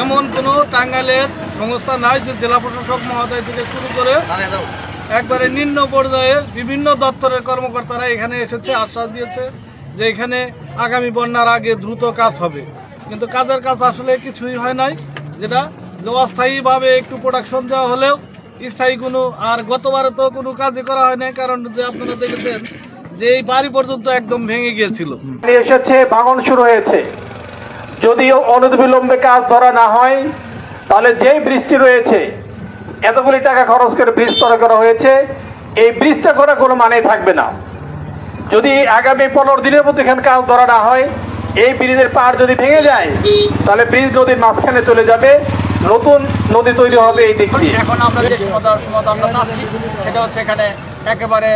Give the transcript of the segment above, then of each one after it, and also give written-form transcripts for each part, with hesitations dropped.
এমন কোনো টাঙ্গাইলের সংস্থা নাই যে জেলা প্রশাসক মহোদয় থেকে শুরু করে একবারে নিম্ন পর্যায়ে বিভিন্ন দপ্তরের কর্মকর্তারা এখানে এসেছে, আশ্বাস দিয়েছে যে এখানে আগামী বন্যার আগে দ্রুত কাজ হবে, কিন্তু কাজের কাজ আসলে কিছুই হয় নাই। যেটা যে অস্থায়ীভাবে একটু প্রোডাকশন দেওয়া হলেও স্থায়ী কোনো, আর গতবারে তো কোনো কাজই করা হয় নাই, কারণ যে আপনারা দেখেছেন যে এই বাড়ি পর্যন্ত একদম ভেঙে গিয়েছিল। এসেছে, ভাঙন শুরু হয়েছে। যদিও অনতিবিলম্বে কাজ ধরা না হয় তাহলে যেই বৃষ্টি রয়েছে, এতগুলি টাকা খরচ করে ব্রিজ তৈরি করা হয়েছে, এই ব্রিজটা করা কোনো মানে থাকবে না। যদি আগামী 15 দিনের মধ্যে এখানে কাজ ধরা না হয়, এই ব্রিজের পাড় যদি ভেঙে যায় তাহলে ব্রিজ নদীর মাঝখানে চলে যাবে, নতুন নদী তৈরি হবে এই দিক দিয়ে। এখন আমরা যে সমাধানটা চাচ্ছি সেটা হচ্ছে এখানে একেবারে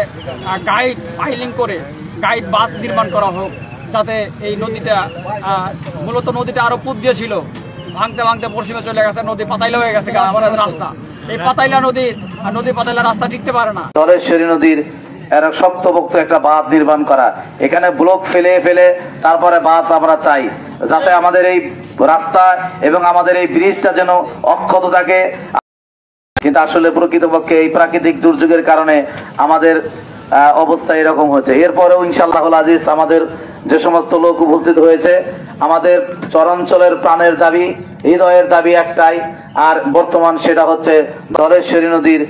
গাইড পাইলিং করে গাইড বাঁধ নির্মাণ করা হোক, যাতে এই নদীটা মূলত নদীটা আরো পুত দিয়েছিল, ভাঙতে ভাঙতে পশ্চিমে চলে গেছে, নদী পাতাইলা হয়ে গেছে আমাদের রাস্তা। এই পাতাইলা নদী পাতাইলা রাস্তা টিকতে পারে না। ধলেশ্বরী নদীর এর শক্তপোক্ত একটা বাঁধ নির্মাণ করা, এখানে ব্লক ফেলে ফেলে তারপরে বাঁধ আমরা চাই, যাতে আমাদের এই রাস্তা এবং আমাদের এই ব্রিজটা যেন অক্ষত থাকে। কিন্তু আসলে প্রকৃতপক্ষে এই প্রাকৃতিক দুর্যোগের কারণে আমাদের অবস্থা এরকম হয়েছে। এরপরেও ইনশাআল্লাহ আজিজ আমাদের যে সমস্ত লোক উপস্থিত হয়েছে, আমাদের চরাঞ্চলের প্রাণের দাবি, হৃদয়ের দাবি একটাই, আর বর্তমান সেটা হচ্ছে ধলেশ্বরী নদীর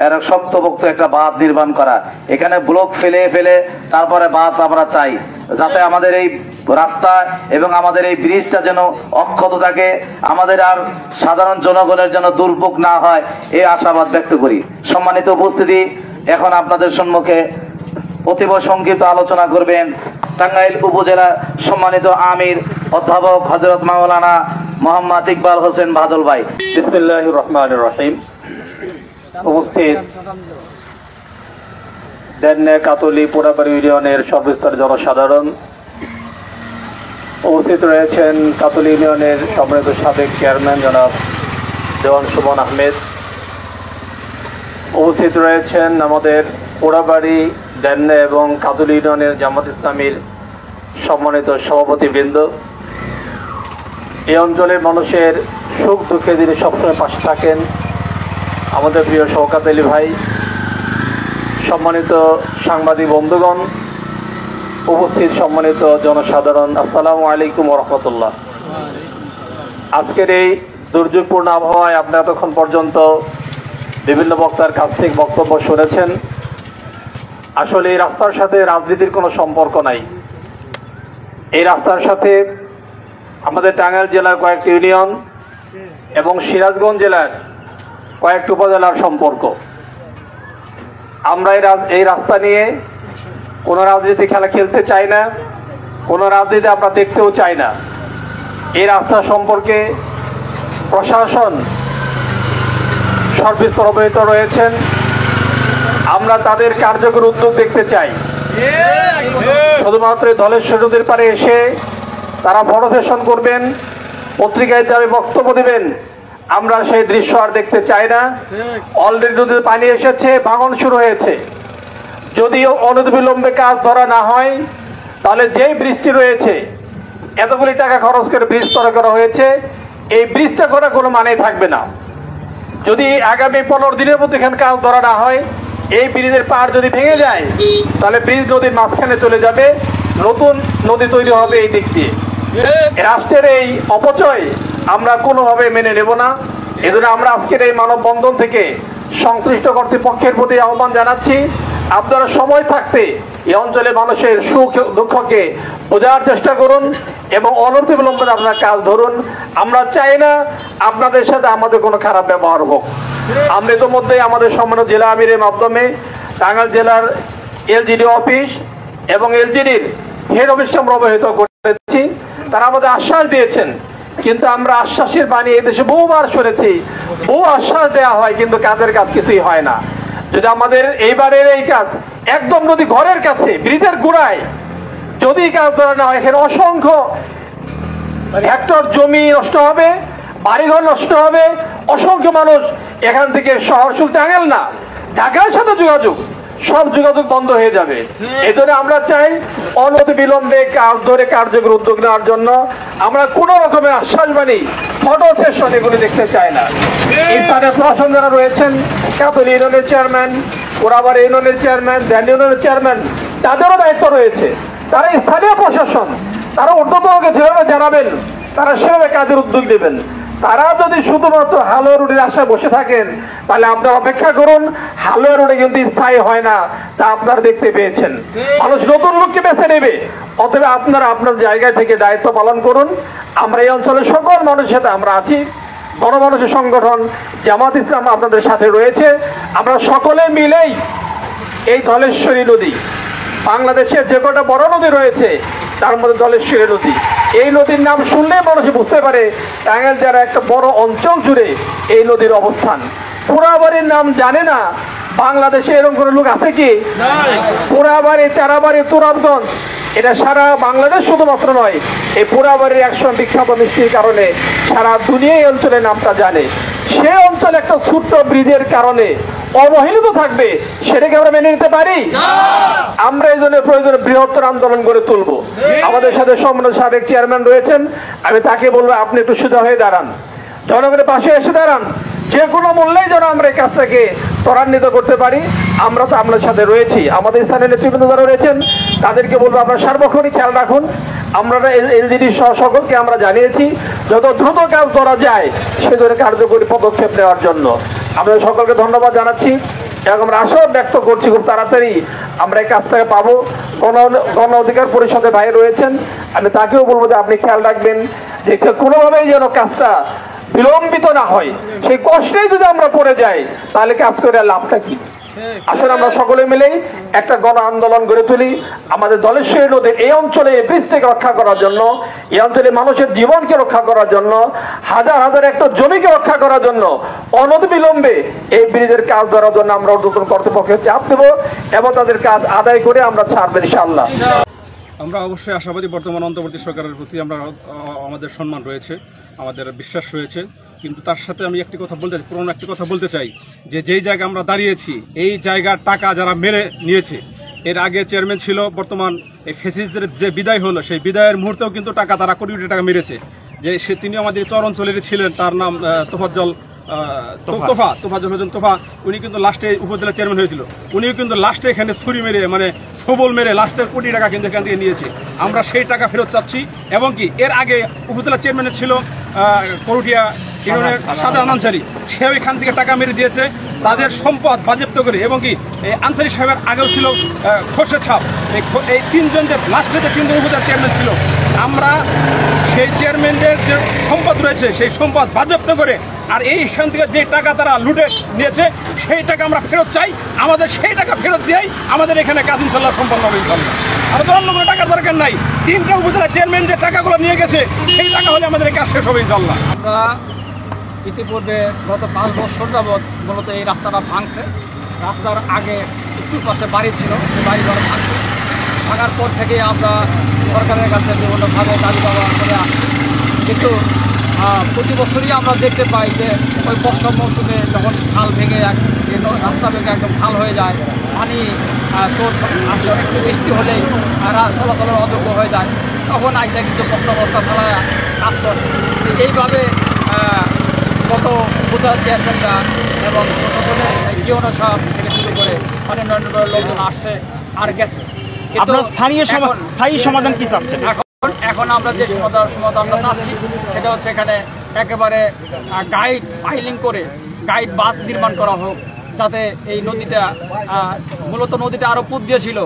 এর শক্তপোক্ত একটা বাঁধ নির্মাণ করা, এখানে ব্লক ফেলে ফেলে তারপরে বাঁধ আমরা চাই, যাতে আমাদের এই রাস্তা এবং আমাদের এই ব্রিজটা যেন অক্ষত থাকে, আমাদের আর সাধারণ জনগণের যেন দুর্ভোগ না হয়, এই আশাবাদ ব্যক্ত করি। সম্মানিত উপস্থিতি, এখন আপনাদের সম্মুখে অতীব সংক্ষিপ্ত আলোচনা করবেন টাঙ্গাইল উপজেলা সম্মানিত আমির অধ্যাপক হযরত মাওলানা মোহাম্মদ ইকবাল হোসেন বাদল ভাই। বিসমিল্লাহির রহমানির রহিম। উপস্থিত দেননে কাতলি পোড়াবাড়ি ইউনিয়নের সর্বস্তরের জনসাধারণ, উপস্থিত রয়েছেন কাতলি ইউনিয়নের সম্মানিত সাবেক চেয়ারম্যান জনাব দেওয়ান সুমন আহমেদ, উপস্থিত রয়েছেন আমাদের পোড়াবাড়ি দেননে এবং কাতলি ইউনিয়নের জামাত ইসলামীর সম্মানিত সভাপতিবৃন্দ। এই অঞ্চলের মানুষের সুখ দুঃখে যিনি সবসময় পাশে থাকেন আমাদের প্রিয় শওকত আলী ভাই, সম্মানিত সাংবাদিক বন্ধুগণ, উপস্থিত সম্মানিত জনসাধারণ, আসসালামু আলাইকুম ওয়া রাহমাতুল্লাহ। আজকের এই দুর্যোগপূর্ণ আবহাওয়ায় আপনারা এতক্ষণ পর্যন্ত বিভিন্ন বক্তার কাছ থেকে বক্তব্য শুনেছেন। আসলে এই রাস্তার সাথে রাজনীতির কোনো সম্পর্ক নাই। এই রাস্তার সাথে আমাদের টাঙ্গাইল জেলার কয়েকটি ইউনিয়ন এবং সিরাজগঞ্জ জেলার কয়েকটি উপজেলার সম্পর্ক। আমরা এই রাস্তা নিয়ে কোনো রাজনীতি খেলা খেলতে চাই না, কোনো রাজনীতি আমরা দেখতেও চাই না। এই রাস্তা সম্পর্কে প্রশাসন সর্বস্তর অবহিত রয়েছেন, আমরা তাদের কার্যকর উদ্যোগ দেখতে চাই। শুধুমাত্র ধলেশ্বরী নদীর পাড়ে এসে তারা বড় সেশন করবেন, পত্রিকায় যাবে বক্তব্য দেবেন, আমরা সেই দৃশ্য আর দেখতে চাই না। অলরেডি নদীতে পানি এসেছে, ভাঙন শুরু হয়েছে। যদিও অনতিবিলম্বে কাজ ধরা না হয় তাহলে যেই বৃষ্টি রয়েছে, এতগুলি টাকা খরচ করে ব্রিজ তৈরি করা হয়েছে, এই ব্রিজটা করা কোনো মানে থাকবে না। যদি আগামী 15 দিনের মধ্যে এখানে কাজ ধরা না হয়, এই ব্রিজের পাড় যদি ভেঙে যায় তাহলে ব্রিজ নদীর মাঝখানে চলে যাবে, নতুন নদী তৈরি হবে এই দিক দিয়ে। রাষ্ট্রের এই অপচয় আমরা কোনোভাবে মেনে নেব না। এজন্য আমরা আজকের এই মানববন্ধন থেকে সংশ্লিষ্ট কর্তৃপক্ষের প্রতি আহ্বান জানাচ্ছি, আপনারা সময় থাকতে এই অঞ্চলে মানুষের সুখ দুঃখকে বোঝার চেষ্টা করুন এবং অনতিবিলম্বে আপনারা কাজ ধরুন। আমরা চাই না আপনাদের সাথে আমাদের কোনো খারাপ ব্যবহার হোক। আমরা ইতিমধ্যে আমাদের সম্মানিত জেলা আমিরের মাধ্যমে টাঙ্গাইল জেলার এলজিডি অফিস এবং এলজিডির হেড অফিস আমরা অবহিত করেছি, তারা আমাদের আশ্বাস দিয়েছেন, কিন্তু আমরা আশ্বাসের বাণী এদেশে বহুবার শুনেছি, বহু আশ্বাস দেওয়া হয়, কিন্তু কাজের কাজ কিছুই হয় না। যদি আমাদের এইবারের এই কাজ একদম নদী ঘরের কাছে ব্রিজের গোড়ায় যদি কাজ ধরা না হয়, এখানে অসংখ্য হেক্টর জমি নষ্ট হবে, বাড়িঘর নষ্ট হবে, অসংখ্য মানুষ এখান থেকে শহর শুধু টাঙ্গাইল না ঢাকার সাথে যোগাযোগ সব যোগাযোগ বন্ধ হয়ে যাবে। এই জন্য আমরা চাই অনতি বিলম্বে কার্যকর উদ্যোগ নেওয়ার জন্য। আমরা কোনো রকমের আশ্বাসবাণী ফটো সেশন এগুলি দেখতে চাই না। স্থানীয় প্রশাসন যারা রয়েছেন, কাতলী ইউনিয়নের চেয়ারম্যান, কোরাবাড়ি ইউনিয়নের চেয়ারম্যান, ধ্যান ইউনিয়নের চেয়ারম্যান, তাদেরও দায়িত্ব রয়েছে। তারা স্থানীয় প্রশাসন, তারা ঊর্ধ্বতনকে যেভাবে জানাবেন তারা সেভাবে কাজের উদ্যোগ নেবেন। তারা যদি শুধুমাত্র হালুয়া রুটির আশায় বসে থাকেন তাহলে আপনারা অপেক্ষা করুন, হালুয়া রুটি কিন্তু স্থায়ী হয় না, তা আপনারা দেখতে পেয়েছেন। মানুষ নতুন লোককে বেছে নেবে। অতএব আপনারা আপনার জায়গায় থেকে দায়িত্ব পালন করুন। আমরা এই অঞ্চলের সকল মানুষের সাথে আমরা আছি। গণমানুষের সংগঠন জামাত ইসলাম আপনাদের সাথে রয়েছে। আমরা সকলে মিলেই এই ধলেশ্বরী নদী, বাংলাদেশের যে কটা বড় নদী রয়েছে তার মধ্যে ধলেশ্বরী নদী, এই নদীর নাম শুনলে মানুষ বুঝতে পারে টাঙ্গাইল জেলার একটা বড় অঞ্চল জুড়ে এই নদীর অবস্থান। পোড়াবাড়ির নাম জানে না বাংলাদেশে এরকম কোনো লোক আছে কি? পোড়াবাড়ি, চারাবাড়ি, তুরাবগঞ্জ, এটা সারা বাংলাদেশ শুধুমাত্র নয়, এই পোড়াবাড়ির একশো বিখ্যাত মিষ্টির কারণে সারা দুনিয়া এই অঞ্চলের নামটা জানে। সে অঞ্চলে একটা ছোট্ট ব্রিজের কারণে অবহেলিত থাকবে, সেটাকে আমরা মেনে নিতে পারি? আমরা এই জন্য প্রয়োজনে বৃহত্তর আন্দোলন গড়ে তুলবো। আমাদের সাথে সম্মানিত সাবেক চেয়ারম্যান রয়েছেন, আমি তাকে বলবো আপনি একটু সোজা হয়ে দাঁড়ান, জনগণের পাশে এসে দাঁড়ান। যে কোনো মূল্যেই যেন আমরা এই কাজটাকে ত্বরান্বিত করতে পারি। আমরা তো আপনার সাথে রয়েছি, আমাদের স্থানীয় নেতৃবৃন্দ যারা রয়েছেন তাদেরকে বলবো আপনারা সার্বক্ষণিক খেয়াল রাখুন। আমরা এলজিডি সহ সকলকে আমরা জানিয়েছি যত দ্রুত কাজ করা যায় সে ধরনের কার্যকরী পদক্ষেপ নেওয়ার জন্য। আপনাদের সকলকে ধন্যবাদ জানাচ্ছি এবং আমরা আশাও ব্যক্ত করছি খুব তাড়াতাড়ি আমরা এই কাজটাকে পাবো। গণ অধিকার পরিষদের ভাই রয়েছেন, আমি তাকেও বলবো যে আপনি খেয়াল রাখবেন যে কোনোভাবেই যেন কাজটা বিলম্বিত না হয়। সেই কষ্টেই যদি আমরা পড়ে যাই তাহলে কাজ করে লাভটা কি? আসলে আমরা সকলে মিলেই একটা গণ আন্দোলন গড়ে তুলি আমাদের ধলেশ্বরী নদীর এই অঞ্চলে এই ব্রিজটাকে রক্ষা করার জন্য, এই অঞ্চলে মানুষের জীবনকে রক্ষা করার জন্য, হাজার হাজার একটা জমিকে রক্ষা করার জন্য অনতিবিলম্বে এই ব্রিজের কাজ ধরার জন্য আমরা ঊর্ধ্বতন কর্তৃপক্ষের চাপ দেব এবং তাদের কাজ আদায় করে আমরা ছাড়বো ইনশাআল্লাহ। আমরা অবশ্যই আশাবাদী বর্তমান অন্তর্বর্তী সরকারের প্রতি আমাদের সম্মান রয়েছে, আমাদের বিশ্বাস রয়েছে। কিন্তু তার সাথে আমি একটি কথা বলতে চাই যে যেই জায়গা আমরা দাঁড়িয়েছি এই জায়গার টাকা যারা মেরে নিয়েছে, এর আগে চেয়ারম্যান ছিল, বর্তমান এই ফেসিসদের যে বিদায় হলো সেই বিদায়ের মুহূর্তেও কিন্তু টাকা তারা কোটি কোটি টাকা মেরেছে। যে তিনি আমাদের চর অঞ্চলেরই ছিলেন, তার নাম তোফাজ্জল তোফা, উনি কিন্তু লাস্টে উপজেলা চেয়ারম্যান হয়েছিল। উনিও কিন্তু লাস্টে এখানে ছুরি মেরে মানে সবল মেরে লাস্টের কোটি টাকা কিন্তু এখান থেকে নিয়েছে। আমরা সেই টাকা ফেরত চাচ্ছি। এবং কি এর আগে উপজেলা চেয়ারম্যানের ছিল করুটিয়া ইউনিয়নের সাধারণ আনসারি, সেও এখান থেকে টাকা মেরে দিয়েছে তাদের সম্পদ বাজেয়াপ্ত করে। এবং কি এই আনসারি সাহেবের আগেও ছিল খোরশেদ সাহেব, এই তিনজন যে লাস্টে যে তিনজন উপজেলা চেয়ারম্যান ছিল, আমরা সেই চেয়ারম্যানদের যে সম্পদ রয়েছে সেই সম্পদ বাজেয়াপ্ত করে আর এইখান থেকে যে টাকা তারা লুটে নিয়েছে সেই টাকা আমরা ফেরত চাই। আমাদের সেই টাকা ফেরত দিয়েই আমাদের এখানে কাজ ইনশাল্লাহ সম্পন্ন হবে। ইনশাল্লাহ আমাদের অন্য কোনো টাকার দরকার নাই। তিনটা উপজেলা চেয়ারম্যান যে টাকাগুলো নিয়ে গেছে সেই টাকা হলে আমাদের কাজ শেষ হবে ইনশাল্লাহ। আমরা ইতিপূর্বে গত 5 বছর যাবৎ মূলত এই রাস্তাটা ভাঙছে। রাস্তার আগে একটু পাশে বাড়ি ছিল, সেই বাড়ি ঘর ভাঙছে। ভাঙার পর থেকে আমরা সরকারের কাছে বিভিন্নভাবে দাবি দাওয়া করে আসছি। কিন্তু প্রতি বছরই আমরা দেখতে পাই যে ওই বর্ষা মৌসুমে যখন খাল ভেঙে রাস্তা ভেঙে একদম খাল হয়ে যায়, পানি স্রোত আসলে একটু বৃষ্টি হলেই চলাচলের অযোগ্য হয়ে যায়, তখন আইসা কিছু বস্তা চালায় কাজ করে। এইভাবে গত উপজেলা চেয়ারম্যানরা এবং প্রশাসনের জিওনো সাহেব থেকে শুরু করে অন্যান্য লোকজন আসছে আর গেছে। আপনারা স্থায়ী সমাধান কি চাচ্ছেন? এখন আমরা যে সমাধানটা চাচ্ছি সেটা হচ্ছে এখানে একেবারে গাইড পাইলিং করে গাইড বাঁধ নির্মাণ করা হোক, যাতে এই নদীটা মূলত নদীটা আরো পুত দিয়েছিল,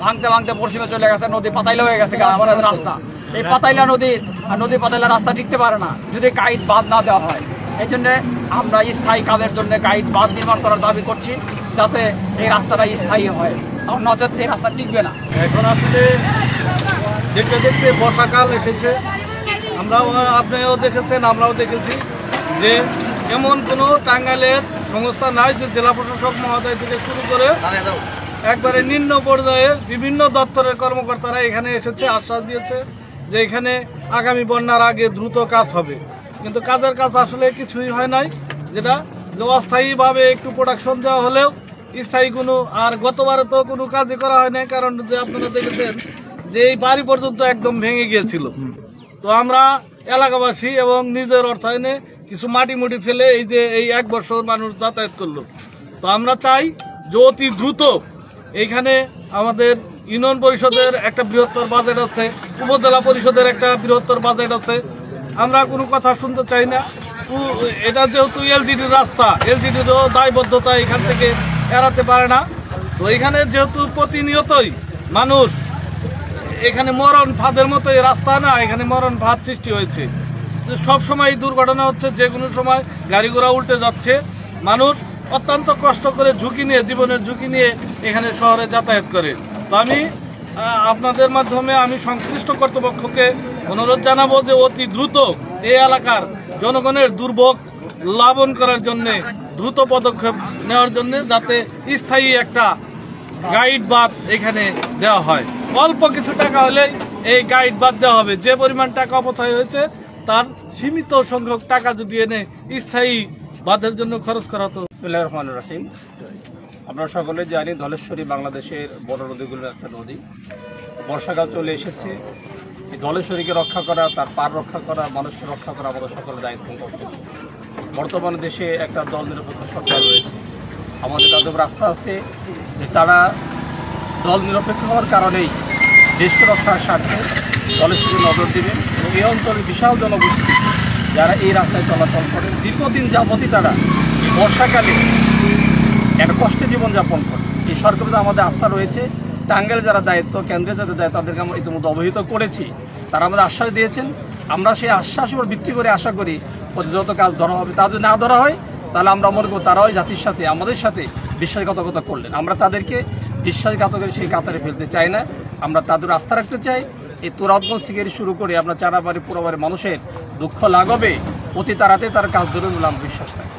ভাঙতে ভাঙতে পশ্চিমে চলে গেছে, নদী পাতাইলা হয়ে গেছে আমাদের রাস্তা। এই পাতাইলা নদী পাতাইলা রাস্তা টিকতে পারে না যদি গাইড বাঁধ না দেওয়া হয়। এই জন্য আমরা স্থায়ী কাজের জন্য গাইড বাঁধ নির্মাণ করার দাবি করছি, যাতে এই রাস্তাটা স্থায়ী হয়, নচেত এই রাস্তা টিকবে না। এখন আসলে দেখতে দেখতে বর্ষাকাল এসেছে, আপনিও দেখেছেন আমরাও দেখেছি যে এমন কোনো টাঙ্গাইলের সংস্থা নাই যে জেলা প্রশাসক মহোদয় থেকে শুরু করে একবারে নিম্ন পর্যায়ের বিভিন্ন দপ্তরের কর্মকর্তারা এখানে এসেছে, আশ্বাস দিয়েছে যে এখানে আগামী বন্যার আগে দ্রুত কাজ হবে। কিন্তু কাজের কাজ আসলে কিছুই হয় নাই, যেটা যে অস্থায়ীভাবে একটু প্রোডাকশন দেওয়া হলেও স্থায়ী কোনো, আর গতবারে তো কোনো কাজই করা হয় নাই, কারণ যে আপনারা দেখেছেন যে এই বাড়ি পর্যন্ত একদম ভেঙে গিয়েছিল। তো আমরা এলাকাবাসী এবং নিজের অর্থায়নে কিছু মাটি মুটি ফেলে এই যে এই 1 বছর মানুষ যাতায়াত করলো। তো আমরা চাই যে অতি দ্রুত এইখানে আমাদের ইউনিয়ন পরিষদের একটা বৃহত্তর বাজেট আছে, উপজেলা পরিষদের একটা বৃহত্তর বাজেট আছে, আমরা কোনো কথা শুনতে চাই না। এটা যেহেতু এলজিডির রাস্তা, এলজিডিরও দায়বদ্ধতা এখান থেকে এড়াতে পারে না। তো এখানে যেহেতু প্রতিনিয়তই মানুষ এখানে মরণ ফাঁদের মতো, এই রাস্তা না, এখানে মরণ ফাঁদ সৃষ্টি হয়েছে। সব সময় দুর্ঘটনা হচ্ছে, যে কোনো সময় গাড়ি ঘোড়া উল্টে যাচ্ছে, মানুষ অত্যন্ত কষ্ট করে ঝুঁকি নিয়ে, জীবনের ঝুঁকি নিয়ে এখানে শহরে যাতায়াত করে। তো আমি আপনাদের মাধ্যমে আমি সংশ্লিষ্ট কর্তৃপক্ষকে অনুরোধ জানাবো যে অতি দ্রুত এই এলাকার জনগণের দুর্ভোগ লাঘব করার জন্য দ্রুত পদক্ষেপ নেওয়ার জন্য, যাতে স্থায়ী একটা গাইড বাঁধ এখানে দেওয়া হয়। অল্প কিছু টাকা হলেই এই গাইড বাঁধ দেওয়া হবে। যে পরিমাণ টাকা অপচয় হয়েছে তার সীমিত সংখ্যক টাকা যদি এনে স্থায়ী বাঁধের জন্য খরচ করা হতো। বিসমিল্লাহির রহমানির রহিম। আমরা সকলে জানি ধলেশ্বরী বাংলাদেশের বড় নদীগুলোর একটা নদী। বর্ষাকাল চলে এসেছে, এই ধলেশ্বরীকে রক্ষা করা, তার পার রক্ষা করা, মানুষকে রক্ষা করা আমাদের সকলের দায়িত্ব কর্তব্য। বর্তমানে দেশে একটা দল নিরপেক্ষ সরকার রয়েছে, আমাদের তাদের রাস্তা আছে যে তারা দল নিরপেক্ষ হওয়ার কারণেই দেশকে রক্ষার স্বার্থে ধলেশ্বরী নজর দেবেন এবং এই অঞ্চলের বিশাল জনগোষ্ঠী যারা এই রাস্তায় চলাচল করেন, দীর্ঘদিন যাবতই তারা বর্ষাকালে একটা কষ্টে জীবনযাপন করে। এই সরকারের আমাদের আস্থা রয়েছে। টাঙ্গাইলের যারা দায়িত্ব, কেন্দ্রের যাদের দায়িত্ব, তাদেরকে আমরা ইতিমধ্যে অবহিত করেছি। তারা আমাদের আশ্বাস দিয়েছেন, আমরা সেই আশ্বাসের উপর ভিত্তি করে আশা করি যত কাজ ধরা হবে। তা যদি না ধরা হয় তাহলে আমরা মনে করব তারাও জাতির সাথে, আমাদের সাথে বিশ্বাসঘাতকতা করলেন। আমরা তাদেরকে বিশ্বাসঘাতকের সেই কাতারে ফেলতে চাই না, আমরা তাদের আস্থা রাখতে চাই। এই তুরাবগঞ্জ থেকে শুরু করে আপনার চারাবাড়ি পুরোবাড়ি মানুষের দুঃখ লাঘবে অতি তাড়াতাড়ি তার কাজ ধরে বলে আমরা বিশ্বাস রাখি।